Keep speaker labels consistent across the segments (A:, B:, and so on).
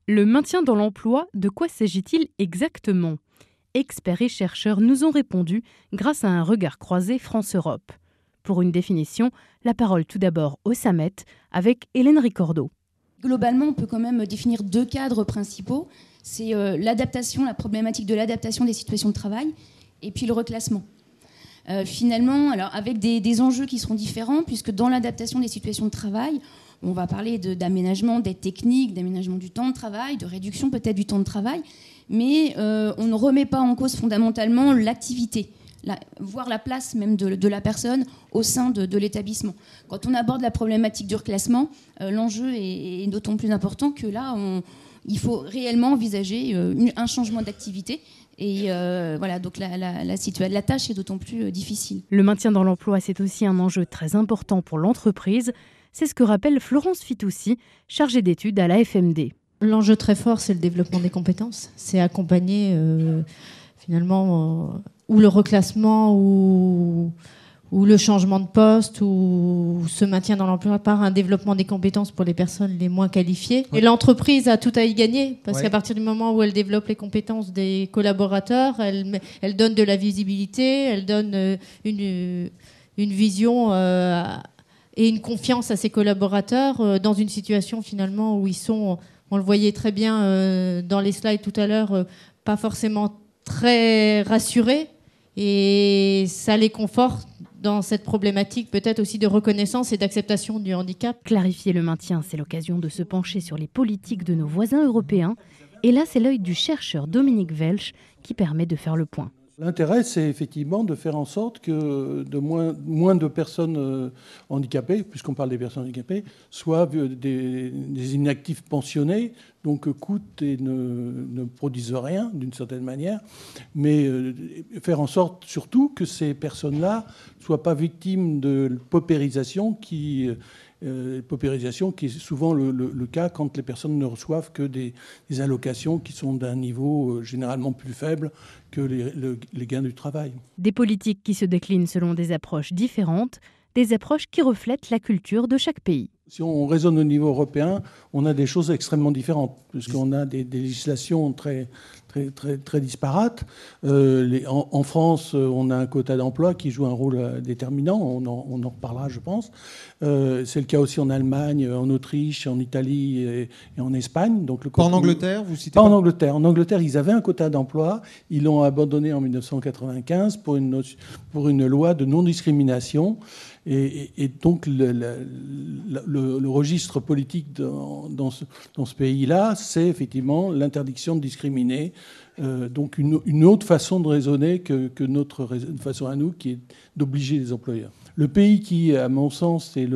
A: Le maintien dans l'emploi, de quoi s'agit-il exactement ? Experts et chercheurs nous ont répondu grâce à un regard croisé France-Europe. Pour une définition, la parole tout d'abord au Samet avec Hélène Ricordeau.
B: Globalement, on peut quand même définir 2 cadres principaux. C'est l'adaptation, la problématique de l'adaptation des situations de travail, et puis le reclassement. Finalement, alors avec des enjeux qui seront différents, puisque dans l'adaptation des situations de travail, on va parler d'aménagement, d'aide technique, d'aménagement du temps de travail, de réduction peut-être du temps de travail, mais on ne remet pas en cause fondamentalement l'activité, voire la place même de la personne au sein de l'établissement. Quand on aborde la problématique du reclassement, l'enjeu est d'autant plus important que là, il faut réellement envisager un changement d'activité. Et voilà, donc la tâche est d'autant plus difficile.
A: Le maintien dans l'emploi, c'est aussi un enjeu très important pour l'entreprise. C'est ce que rappelle Florence Fitoussi, chargée d'études à la FMD.
C: L'enjeu très fort, c'est le développement des compétences. C'est accompagner finalement ou le reclassement ou le changement de poste ou ce maintien dans l'emploi par un développement des compétences pour les personnes les moins qualifiées. Ouais. Et l'entreprise a tout à y gagner parce qu'à partir du moment où elle développe les compétences des collaborateurs, elle donne de la visibilité, elle donne une vision et une confiance à ses collaborateurs dans une situation finalement où ils sont, on le voyait très bien dans les slides tout à l'heure, pas forcément très rassurés, et ça les conforte dans cette problématique peut-être aussi de reconnaissance et d'acceptation du handicap.
A: Clarifier le maintien, c'est l'occasion de se pencher sur les politiques de nos voisins européens. Et là, c'est l'œil du chercheur Dominique Welsch qui permet de faire le point.
D: L'intérêt, c'est effectivement de faire en sorte que moins de personnes handicapées, puisqu'on parle des personnes handicapées, soient des inactifs pensionnés, donc coûtent et ne produisent rien d'une certaine manière, mais faire en sorte surtout que ces personnes-là ne soient pas victimes de paupérisation qui est souvent le cas quand les personnes ne reçoivent que des allocations qui sont d'un niveau généralement plus faible que les gains du travail.
A: Des politiques qui se déclinent selon des approches différentes, des approches qui reflètent la culture de chaque pays.
D: Si on raisonne au niveau européen, on a des choses extrêmement différentes, puisqu'on a des législations très disparates. En France, on a un quota d'emploi qui joue un rôle déterminant, on en reparlera, je pense. C'est le cas aussi en Allemagne, en Autriche, en Italie et en Espagne. Donc
E: pas en Angleterre, vous citez
D: pas en Angleterre. En Angleterre, ils avaient un quota d'emploi. Ils l'ont abandonné en 1995 pour une loi de non-discrimination. Et donc le registre politique dans ce pays-là, c'est effectivement l'interdiction de discriminer. Donc une autre façon de raisonner que notre façon à nous, qui est d'obliger les employeurs. Le pays qui, à mon sens, est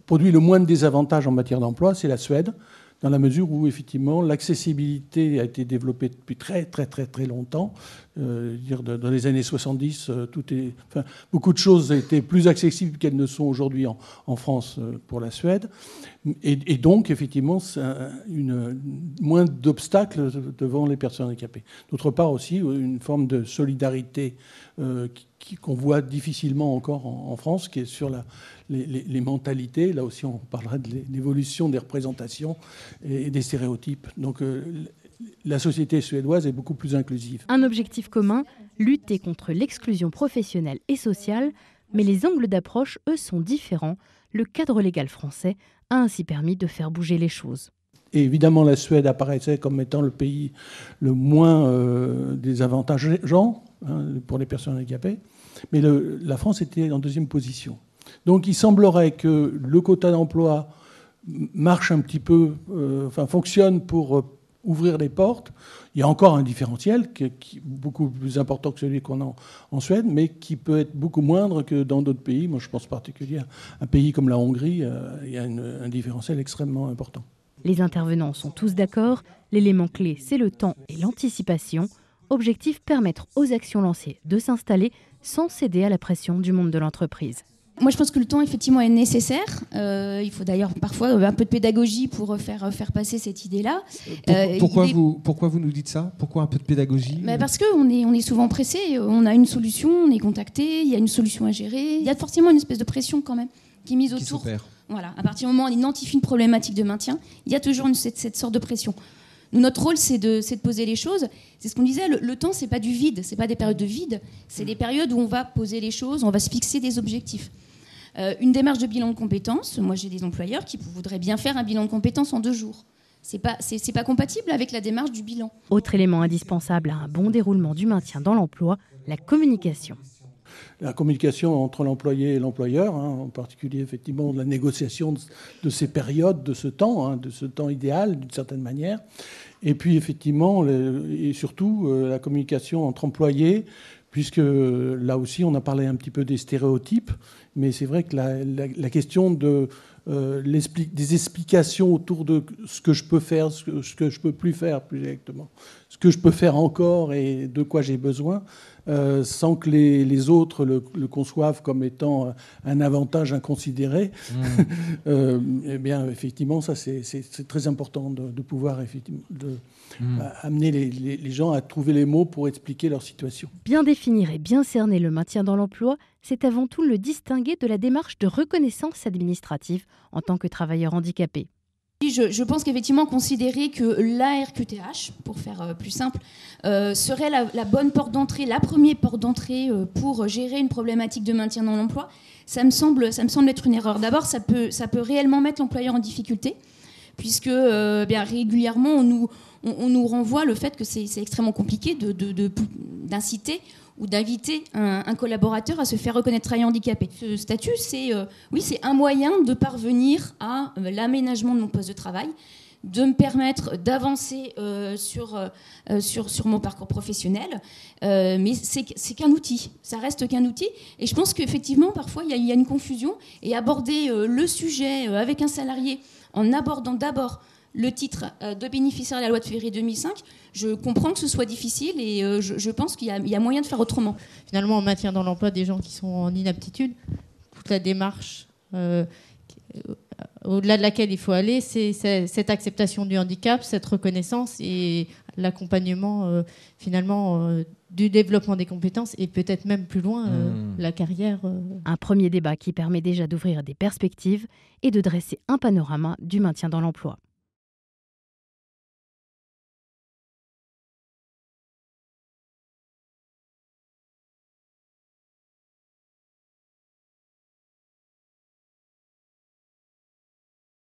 D: produit le moins de désavantages en matière d'emploi, c'est la Suède, dans la mesure où, effectivement, l'accessibilité a été développée depuis très, très, très, très longtemps. Dans les années 70, beaucoup de choses étaient plus accessibles qu'elles ne sont aujourd'hui en France pour la Suède. Et donc, effectivement, moins d'obstacles devant les personnes handicapées. D'autre part aussi, une forme de solidarité qu'on voit difficilement encore en France, qui est sur les mentalités. Là aussi, on parlera de l'évolution des représentations et des stéréotypes. Donc, la société suédoise est beaucoup plus inclusive.
A: Un objectif commun, lutter contre l'exclusion professionnelle et sociale, mais les angles d'approche, eux, sont différents. Le cadre légal français a ainsi permis de faire bouger les choses.
D: Et évidemment, la Suède apparaissait comme étant le pays le moins désavantageant pour les personnes handicapées, mais la France était en deuxième position. Donc il semblerait que le quota d'emploi marche un petit peu, fonctionne pour ouvrir les portes. Il y a encore un différentiel qui est beaucoup plus important que celui qu'on a en Suède, mais qui peut être beaucoup moindre que dans d'autres pays. Moi, je pense en particulier à un pays comme la Hongrie. Il y a un différentiel extrêmement important.
A: Les intervenants sont tous d'accord. L'élément clé, c'est le temps et l'anticipation. Objectif, permettre aux actions lancées de s'installer sans céder à la pression du monde de l'entreprise.
B: Moi, je pense que le temps, effectivement, est nécessaire. Il faut d'ailleurs parfois un peu de pédagogie pour faire passer cette idée-là.
E: Pourquoi vous nous dites ça ? Pourquoi un peu de pédagogie ?
B: Parce qu'on est souvent pressé. On a une solution, on est contacté, il y a une solution à gérer. Il y a forcément une espèce de pression quand même qui est mise autour Voilà. À partir du moment où on identifie une problématique de maintien, il y a toujours cette sorte de pression. Nous, notre rôle, c'est de poser les choses. C'est ce qu'on disait, le temps, c'est pas du vide, c'est pas des périodes de vide, c'est des périodes où on va poser les choses, on va se fixer des objectifs. Une démarche de bilan de compétences, moi j'ai des employeurs qui voudraient bien faire un bilan de compétences en 2 jours. C'est pas compatible avec la démarche du bilan.
A: Autre élément indispensable à un bon déroulement du maintien dans l'emploi, la communication.
D: La communication entre l'employé et l'employeur, en particulier effectivement la négociation de ces périodes, de ce temps idéal d'une certaine manière. Et puis effectivement, et surtout la communication entre employés, puisque là aussi on a parlé un petit peu des stéréotypes, mais c'est vrai que la question des explications autour de ce que je peux faire, ce que je peux plus faire plus exactement, ce que je peux faire encore et de quoi j'ai besoin, sans que les autres le conçoivent comme étant un avantage inconsidéré. Eh bien, effectivement, ça c'est très important de pouvoir effectivement amener les gens à trouver les mots pour expliquer leur situation.
A: Bien définir et bien cerner le maintien dans l'emploi, c'est avant tout le distinguer de la démarche de reconnaissance administrative en tant que travailleur handicapé.
B: Je pense qu'effectivement, considérer que l'ARQTH, pour faire plus simple, serait la bonne porte d'entrée, la première porte d'entrée pour gérer une problématique de maintien dans l'emploi, ça me semble être une erreur. D'abord, ça peut réellement mettre l'employeur en difficulté, puisque bien régulièrement, on nous renvoie le fait que c'est extrêmement compliqué d'inciter ou d'inviter un collaborateur à se faire reconnaître travailleur handicapé. Ce statut, c'est un moyen de parvenir à l'aménagement de mon poste de travail, de me permettre d'avancer sur mon parcours professionnel. Mais c'est qu'un outil, ça reste qu'un outil. Et je pense qu'effectivement, parfois, il y a une confusion. Et aborder le sujet avec un salarié en abordant d'abord le titre de bénéficiaire de la loi de février 2005, je comprends que ce soit difficile et je pense qu'il y a moyen de faire autrement.
C: Finalement, on maintient dans l'emploi des gens qui sont en inaptitude. Toute la démarche au-delà de laquelle il faut aller, c'est cette acceptation du handicap, cette reconnaissance et l'accompagnement du développement des compétences et peut-être même plus loin la carrière.
A: Un premier débat qui permet déjà d'ouvrir des perspectives et de dresser un panorama du maintien dans l'emploi.